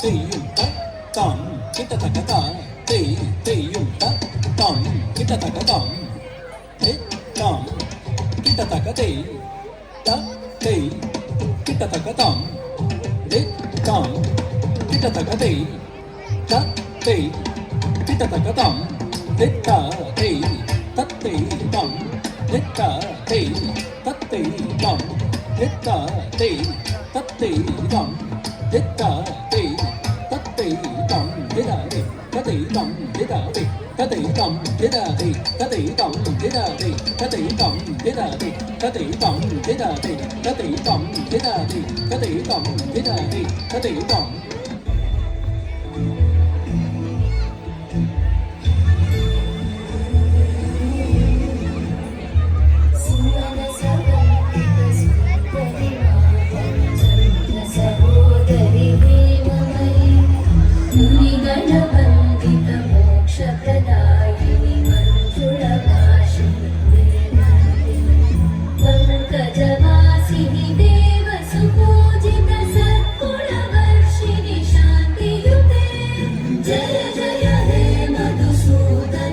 తెయ్యం తాం కిట తక తా తెయ్యం తాం కిట తక తాం తాం కిట తక కిట తక తాం తాం కిట తక కిట తక తాం తత్తై తాం తత్తై తాం తత్తై తాం తత్తై తాం దిదాది తత్తై తాం దిదాది తత్తై తాం దిదాది తత్తై తాం దిదాది తత్తై తాం దిదాది తత్తై తాం దిదాది తత్తై తాం దిదాది తత్తై తాం దిదాది తత్తై తాం जय जय हे Madhusudan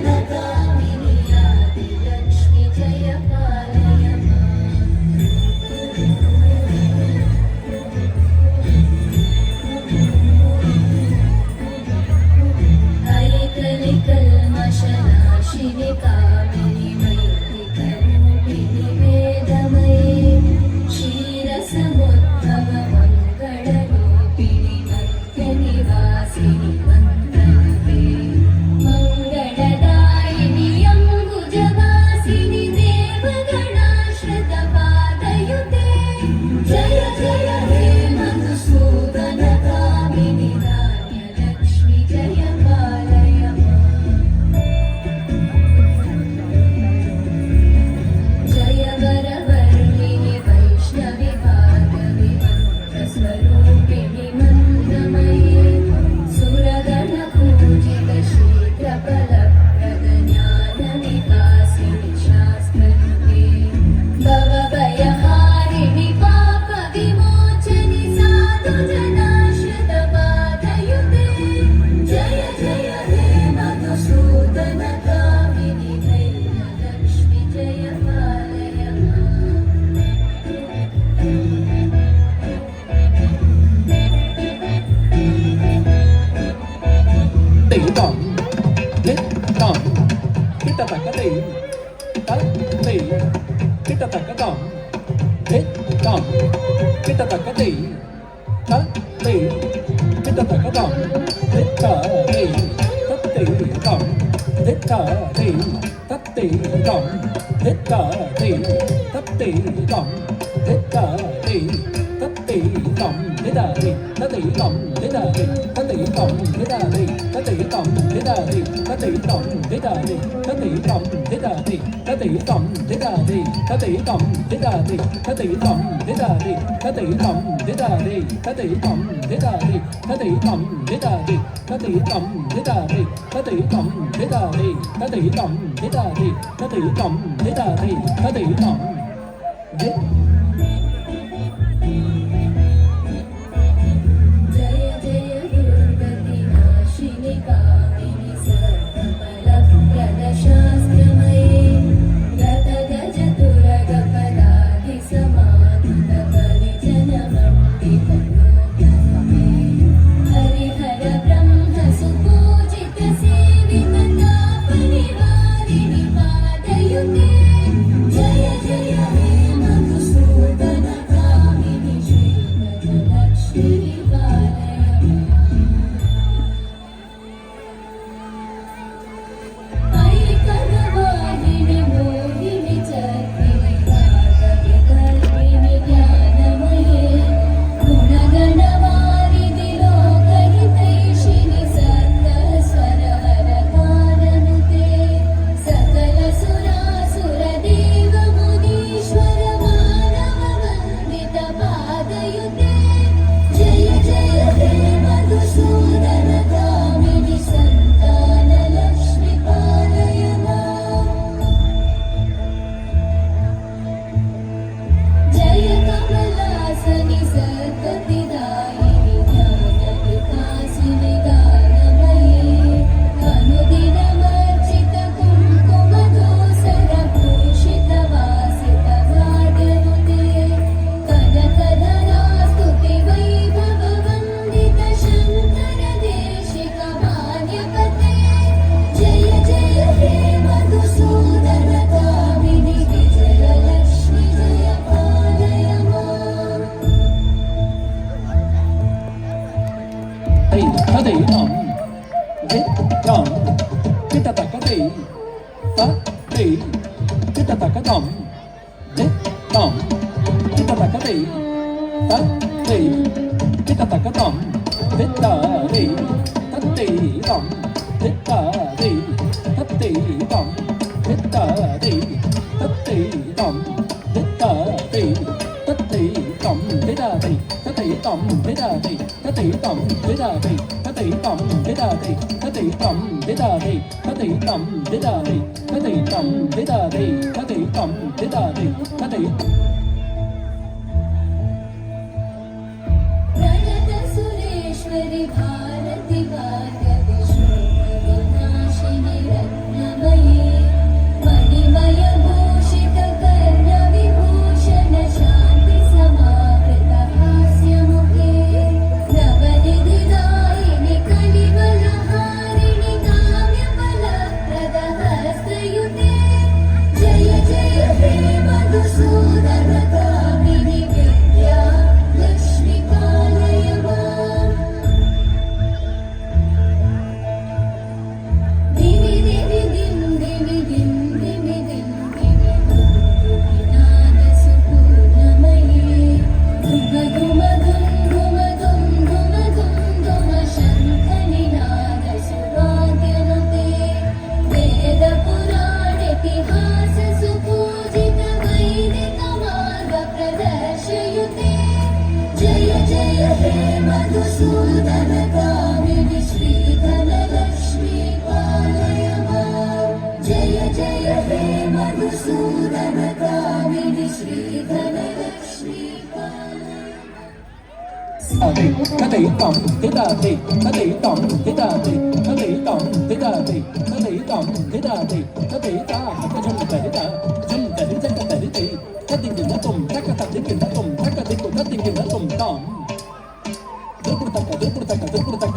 tom, kita takati, tati, kita takatom, titari, tati tom, titari, tati tom, titari, tati tom, titari, tati tom, titari, tati tom, titari, tati tom, titari, tati tom, titari, tati tom, titari, tati tom, titari, tati tom, titari, tati tom, titari, tati प्रणत सुरेश्वरि Bharati भाग्यति शोकविनाशिनि रत्नमयी मणिमय भूषित कर्ण विभूषण शान्ति समावृत हास्यमुखे नवनिधिदायिनि कलिवलहारिणि काम्यफलप्रद हस्तयुते जय जय हे मधुसूदन कामिनि विद्या लक्ष्मी पालय माम् दिवि दिवि दिं दिवि दिं दिवि दिं दिवि विनाद सुपूर्णमयी धुम धुम धुम धुम धुम धुम धुम धुम शङ्खनिनाद सुवाद्यनुते वेद पुराण इतिहास सुपूजित वैदिक मार्ग प्रदर्शयुते जय जय हे मधुसूदन कामिनि श्रीधन लक्ष्मी पालय माम् जय जय हे मधुसूदन कामिनि श्रीधन लक्ष्मी पालय Tati tom, titati, tati tom, titati, tati tom, titati, tati tom, titati, tati ta, jum tati ta, jum tati taka tati ti, tati gina tum, taka tati gina tum, taka ti tum, tati gina tum tom. Dur taka, dur taka, dur taka.